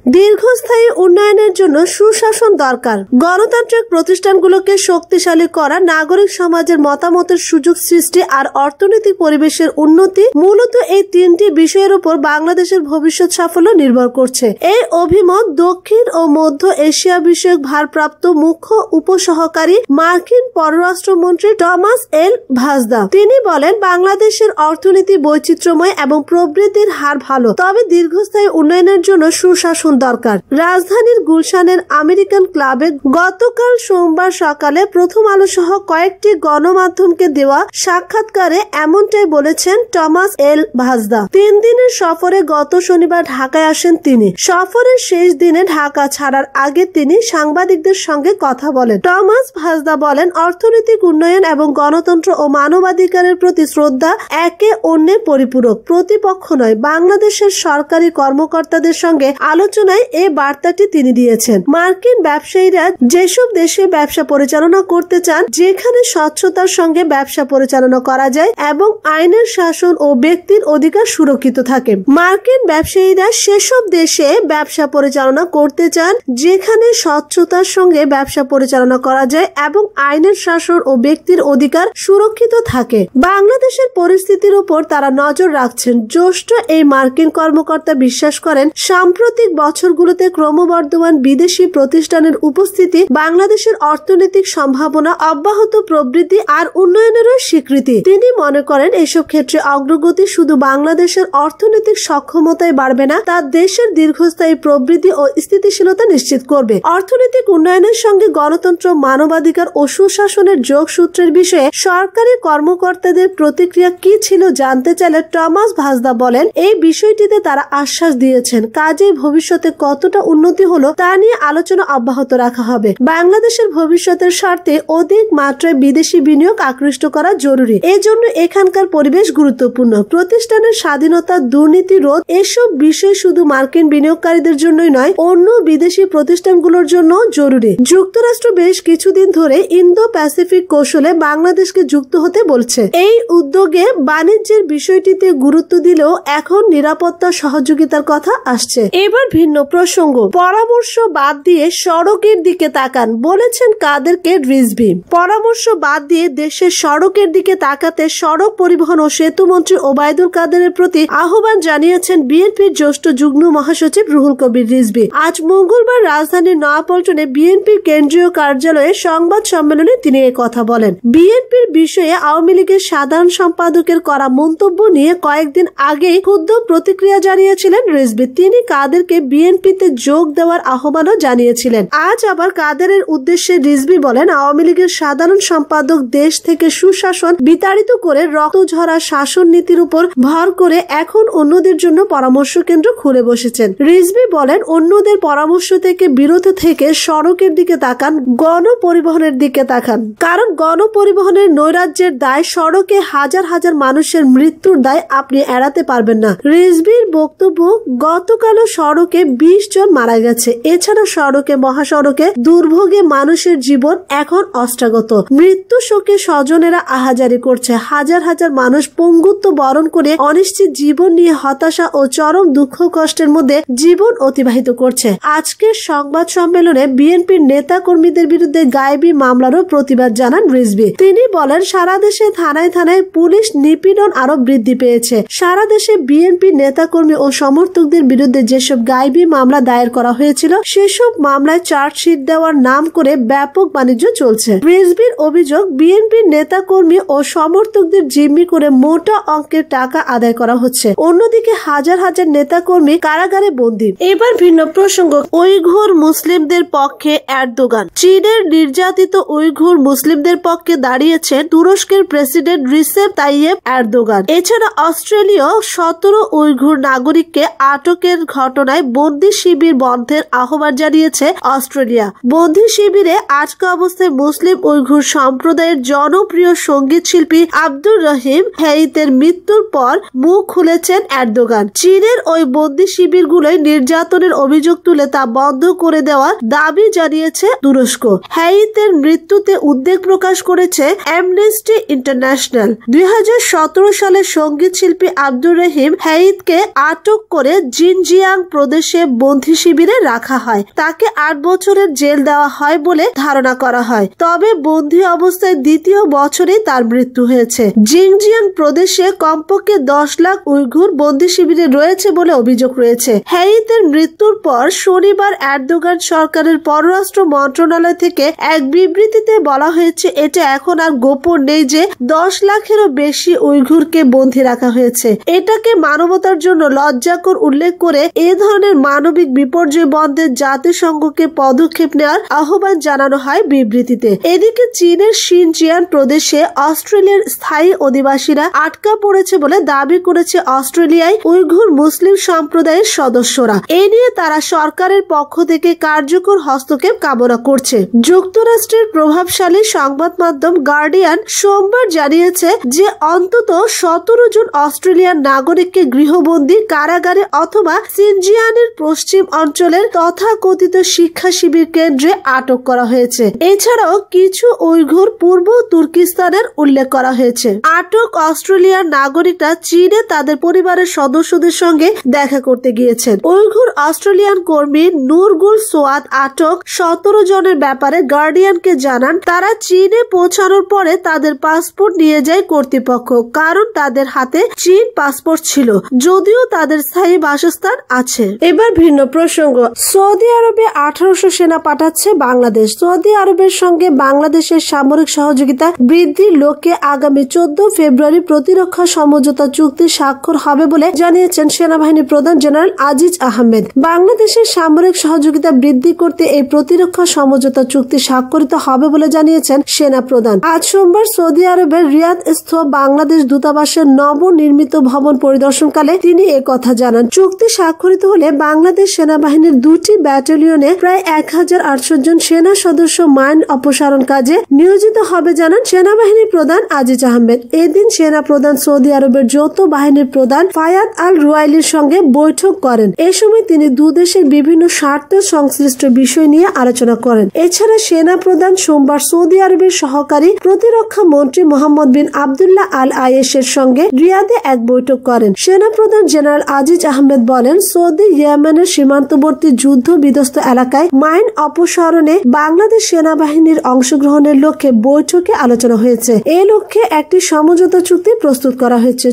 দীর্ঘস্থায়ী উন্নয়নের জন্য সুশাসন দরকার। গণতান্ত্রিক প্রতিষ্ঠানগুলোকে শক্তিশালী করা, নাগরিক সমাজের মতামতের সুযোগ সৃষ্টি আর অর্থনৈতিক পরিবেশের উন্নতি, মূলত এই তিনটি বিষয়ের উপর বাংলাদেশের ভবিষ্যৎ সাফল্য নির্ভর করছে। এই অভিমত দক্ষিণ ও মধ্য এশিয়া বিষয়ক ভারপ্রাপ্ত মুখ্য উপসহকারী মার্কিন পররাষ্ট্রমন্ত্রী টমাস এল ভাজদা। তিনি বলেন, বাংলাদেশের অর্থনীতি বৈচিত্র্যময় এবং প্রবৃদ্ধির হার ভালো, তবে দীর্ঘস্থায়ী উন্নয়নের জন্য সুশাসন দরকার। রাজধানীর গুলশানের আমেরিকান ক্লাবে গতকাল সোমবার সকালে প্রথম আলো সহ কয়েকটি গণমাধ্যমকে দেওয়া সাক্ষাৎকারে এমনটাই বলেছেন টমাস এল ভাজদা। 3 দিনের সফরে গত শনিবার ঢাকায় আসেন তিনি। সফরের শেষ দিনে ঢাকা ছাড়ার আগে তিনি সাংবাদিকদের সঙ্গে কথা বলেন। টমাস ভাজদা বলেন, অর্থনৈতিক উন্নয়ন এবং গণতন্ত্র ও মানবাধিকারের প্রতি শ্রদ্ধা একে অন্যের পরিপূরক, প্রতিপক্ষ নয়। বাংলাদেশের সরকারি কর্মকর্তাদের সঙ্গে আলোচনায় এই বার্তাটি তিনি দিয়েছেন। মার্কিন ব্যবসায়ীরা যেসব দেশে ব্যবসা পরিচালনা করতে চান, যেখানে স্বচ্ছতার সঙ্গে ব্যবসা পরিচালনা করা যায় এবং আইনের শাসন ও ব্যক্তির অধিকার সুরক্ষিত থাকে। মার্কিন ব্যবসায়ীরা সেসব দেশে ব্যবসা পরিচালনা করতে চান, যেখানে স্বচ্ছতার সঙ্গে ব্যবসা পরিচালনা করা যায় এবং আইনের শাসন ও ব্যক্তির অধিকার সুরক্ষিত থাকে। বাংলাদেশের পরিস্থিতির উপর তারা নজর রাখছেন। জ্যেষ্ঠ এই মার্কিন কর্মকর্তা বিশ্বাস করেন, সাম্প্রতিক বছরগুলোতে ক্রমবর্ধমান বিদেশি প্রতিষ্ঠানের উপস্থিতি বাংলাদেশের অর্থনৈতিক সম্ভাবনা, অব্যাহত প্রবৃদ্ধি আর উন্নয়নেরও স্বীকৃতি। তিনি মনে করেন, এসব ক্ষেত্রে অগ্রগতি শুধু বাংলাদেশের অর্থনৈতিক সক্ষমতায় বাড়বে না, তা দেশের দীর্ঘস্থায়ী প্রবৃদ্ধি ও স্থিতিশীলতা নিশ্চিত করবে। অর্থনৈতিক উন্নয়নের সঙ্গে গণতন্ত্র, মানবাধিকার ও সুশাসনের যোগসূত্রের বিষয়ে সরকারি কর্মকর্তাদের প্রতিক্রিয়া কি ছিল জানতে চাইলে টমাস ভাজদা বলেন, এই বিষয়টিতে তারা আশ্বাস দিয়েছেন, কাজেই ভবিষ্যতে কতটা উন্নতি হলো তা নিয়ে আলোচনা অব্যাহত রাখা হবে। বাংলাদেশের ভবিষ্যতের স্বার্থে অধিক মাত্রায় বিদেশি বিনিয়োগ আকৃষ্ট করা জরুরি। এজন্য এখানকার পরিবেশ গুরুত্বপূর্ণ। প্রতিষ্ঠানের স্বাধীনতা, দুর্নীতি রোধ, এসব বিষয় শুধু মার্কিন বিনিয়োগকারীদের জন্যই নয়, অন্য বিদেশি প্রতিষ্ঠানগুলোর জন্য জরুরি। যুক্তরাষ্ট্র বেশ কিছুদিন ধরে ইন্দো প্যাসিফিক কৌশলে বাংলাদেশকে যুক্ত হতে বলছে। এই উদ্যোগে বাণিজ্যের বিষয়টিতে গুরুত্ব দিলেও এখন নিরাপত্তা সহযোগিতার কথা আসছে। এবার ভিন্ন প্রসঙ্গ। পরামর্শ বাদ দিয়ে সড়কের দিকে তাকান, বলেছেন কাদেরকে রিজভী। পরামর্শ বাদ দিয়ে দেশের সড়কের দিকে তাকাতে সড়ক পরিবহন ও সেতু মন্ত্রী ওবায়দুল কাদেরের প্রতি আহ্বান জানিয়েছেন বিএনপির জ্যেষ্ঠ যুগ্ম মহাসচিব রুহুল কবির রিজভী। আজ মঙ্গলবার রাজধানীর নয়াপল্টনে বিএনপির কেন্দ্রীয় কার্যালয়ে সংবাদ সম্মেলনে তিনি এই কথা বলেন। বিএনপির বিষয়ে আওয়ামী লীগের সাধারণ সম্পাদকের করা মন্তব্য নিয়ে কয়েকদিন আগে ক্ষুব্ধ প্রতিক্রিয়া জানিয়েছিলেন রিজভী। তিনি কাদেরকে বিএনপিতে যোগ দেওয়ার আহ্বানও জানিয়েছিলেন। আজ আবার কাদেরের উদ্দেশ্যে রিজভী বলেন, আওয়ামী লীগের সাধারণ সম্পাদক দেশ থেকে সুশাসন বিতাড়িত করে রক্তঝরা শাসন নীতির উপর ভর করে এখন অন্যদের জন্য পরামর্শ কেন্দ্র খুলে বসেছেন। রিজভী বলেন, অন্যদের পরামর্শ থেকে বিরত থেকে সড়কের দিকে তাকান, গণপরিবহনের দিকে তাকান। কারণ গণপরিবহনের নৈরাজ্যের দায়, সড়কে হাজার হাজার মানুষের মৃত্যুর দায় আপনি এড়াতে পারবেন না। রিজভীর বক্তব্য, গতকালও সড়কে 20 জন মারা গেছে। এছাড়া সড়কে, মহাসড়কে দুর্ভোগে মানুষের জীবন এখন অস্ত্রাগত। মৃত্যু শোকে স্বজনেরা আহাজারি করছে। হাজার হাজার মানুষ পঙ্গুত্ব বরণ করে অনিশ্চিত জীবন নিয়ে হতাশা ও চরম দুঃখ কষ্টের মধ্যে জীবন অতিবাহিত করছে। আজকের সংবাদ সম্মেলনে বিএনপির নেতা কর্মীদের বিরুদ্ধে গায়েবী মামলারও প্রতিবাদ জানান রিজভী। তিনি বলেন, সারা দেশে থানায় থানায় পুলিশ নিপীড়ন আরো বৃদ্ধি পেয়েছে। সারা দেশে বিএনপি নেতাকর্মী ও সমর্থকদের বিরুদ্ধে যেসব গায়েবী মামলা দায়ের করা হয়েছিল, সেসব মামলায় চার্জশিট দেওয়ার নাম করে ব্যাপক বাণিজ্য চলছে। রিজভীর অভিযোগ, বিএনপির নেতাকর্মী ও সমর্থকদের জিম্মি করে মোটা অঙ্কের টাকা আদায় করা হচ্ছে। অন্যদিকে হাজার হাজার নেতাকর্মী কারাগারে বন্দী। এবার ভিন্ন প্রসঙ্গ। উইঘুর মুসলিমদের পক্ষে এরদোগান। চীনের নির্যাতিত উইঘুর মুসলিমদের পক্ষে দাঁড়িয়েছেন তুরস্কের প্রেসিডেন্ট রিসেপ তাইয়েপ এরদোগান। এছাড়া অস্ট্রেলীয় 17 উইঘুর নাগরিককে আটকের ঘটনায় বন্দি শিবির বন্ধের আহ্বান জানিয়েছে অস্ট্রেলিয়া। বন্দি শিবিরে আটকা অবস্থায় মুসলিম উইঘুর সম্প্রদায়ের জনপ্রিয় সঙ্গীত শিল্পী আব্দুর রহিম হেইতের মৃত্যুর পর মুখ খুলেছেন এরদোগান। চীনের ওই বন্দি শিবিরগুলোয় নির্যাতনের অভিযোগ তুলে তা বন্ধ করে দেওয়ার দাবি জানিয়েছে তুরস্ক। হেইতের মৃত্যুতে উদ্বেগ প্রকাশ করেছে অ্যামনেস্টি ইন্টারন্যাশনাল। 2017 সালে সঙ্গীত শিল্পী আব্দুর রহিম হেইতকে আটক করে জিনজিয়াং প্রদেশে সে বন্দী শিবিরে রাখা হয়। তাকে 8 বছরের জেল দেওয়া হয় বলে ধারণা করা হয়। তবে বন্দী অবস্থায় দ্বিতীয় বছরেই তার মৃত্যু হয়েছে। জিনজিয়াং প্রদেশে কমপক্ষে 10 লাখ উইঘুর বন্দী শিবিরে রয়েছে বলে অভিযোগ রয়েছে। হ্যাইতের মৃত্যুর পর শনিবার এরদোগান সরকারের পররাষ্ট্র মন্ত্রণালয় থেকে এক বিবৃতিতে বলা হয়েছে এটা এখন আর গোপন নেই যে 10 লাখেরও বেশি উইঘুরকে বন্দী রাখা হয়েছে। এটাকে মানবতার জন্য লজ্জাকর উল্লেখ করে এ ধরনের মানবিক বিপর্যয় বন্ধে জাতিসংঘকে পদক্ষেপ নেওয়ার আহ্বান জানানো হয় বিবৃতিতে। এদিকে চীনের শিনজিয়াং প্রদেশে অস্ট্রেলিয়ার স্থায়ী অধিবাসীরা আটকা পড়েছে বলে দাবি করেছে অস্ট্রেলিয়ায় উইঘুর মুসলিম সম্প্রদায়ের সদস্যরা। এ নিয়ে তারা সরকারের পক্ষ থেকে কার্যকর হস্তক্ষেপ কামনা করছে। যুক্তরাষ্ট্রের প্রভাবশালী সংবাদ মাধ্যম গার্ডিয়ান সোমবার জানিয়েছে যে অন্তত 17 জন অস্ট্রেলিয়ান নাগরিককে গৃহবন্দী কারাগারে অথবা সিনজিয়ানের পশ্চিম অঞ্চলের তথাকথিত শিক্ষা শিবির কেন্দ্রে আটক করা হয়েছে। এছাড়াও কিছু উইঘুর পূর্ব তুর্কিস্তানের উল্লেখ করা হয়েছে। আটক অস্ট্রেলিয়ার নাগরিকরা চীনে তাদের পরিবারের সদস্যদের সঙ্গে দেখা করতে গিয়েছেন। উইঘুর অস্ট্রেলিয়ান কর্মী নুরগুল সোয়াদ আটক 17 জনের ব্যাপারে গার্ডিয়ানকে জানান তারা চীনে পৌঁছানোর পরে তাদের পাসপোর্ট নিয়ে যায় কর্তৃপক্ষ, কারণ তাদের হাতে চীন পাসপোর্ট ছিল যদিও তাদের স্থায়ী বাসস্থান আছে। এবার ভিন্ন প্রসঙ্গ। সৌদি আরবে 1800 সেনা পাঠাচ্ছে বাংলাদেশ। সৌদি আরবের সঙ্গে বাংলাদেশের সামরিক সহযোগিতা বৃদ্ধির লক্ষ্যে আগামী 14 ফেব্রুয়ারি প্রতিরক্ষা সমঝোতা চুক্তি স্বাক্ষর হবে বলে জানিয়েছেন সেনাবাহিনী প্রধান জেনারেল আজিজ আহমেদ। বাংলাদেশের সামরিক সহযোগিতা বৃদ্ধি করতে এই প্রতিরক্ষা সমঝোতা চুক্তি স্বাক্ষরিত হবে বলে জানিয়েছেন সেনা প্রধান। আজ সোমবার সৌদি আরবের রিয়াদস্থ বাংলাদেশ দূতাবাসের নবনির্মিত ভবন পরিদর্শনকালে তিনি একথা জানান। চুক্তি স্বাক্ষরিত হলে বাংলাদেশ সেনাবাহিনীর 2টি ব্যাটালিয়নে প্রায় 1800 জন সেনা সদস্য মাইন অপসারণ কাজে নিয়োজিত হবে জানান সেনাবাহিনী প্রধান আজিজ আহমেদ। এদিন সেনা প্রধান সৌদি আরবের যৌথ বাহিনীর প্রধান ফায়াদ আল রুয়াইলির সঙ্গে বৈঠক করেন। এ সময় তিনি দুদেশের বিভিন্ন স্বার্থ সংশ্লিষ্ট বিষয় নিয়ে আলোচনা করেন। এছাড়া সেনা প্রধান সোমবার সৌদি আরবের সহকারী প্রতিরক্ষা মন্ত্রী মোহাম্মদ বিন আবদুল্লাহ আল আয়েশের সঙ্গে রিয়াদে এক বৈঠক করেন। সেনা প্রধান জেনারেল আজিজ আহমেদ বলেন সৌদি ইয়েমেনের সীমান্তবর্তী যুদ্ধ বিধ্বস্ত এলাকায় মাইন অপসারণে বাংলাদেশ সেনাবাহিনীর অংশগ্রহণের লক্ষ্যে বৈঠকে আলোচনা হয়েছে। এ লক্ষ্যে একটি সমঝোতা চুক্তি প্রস্তুত করা হয়েছে।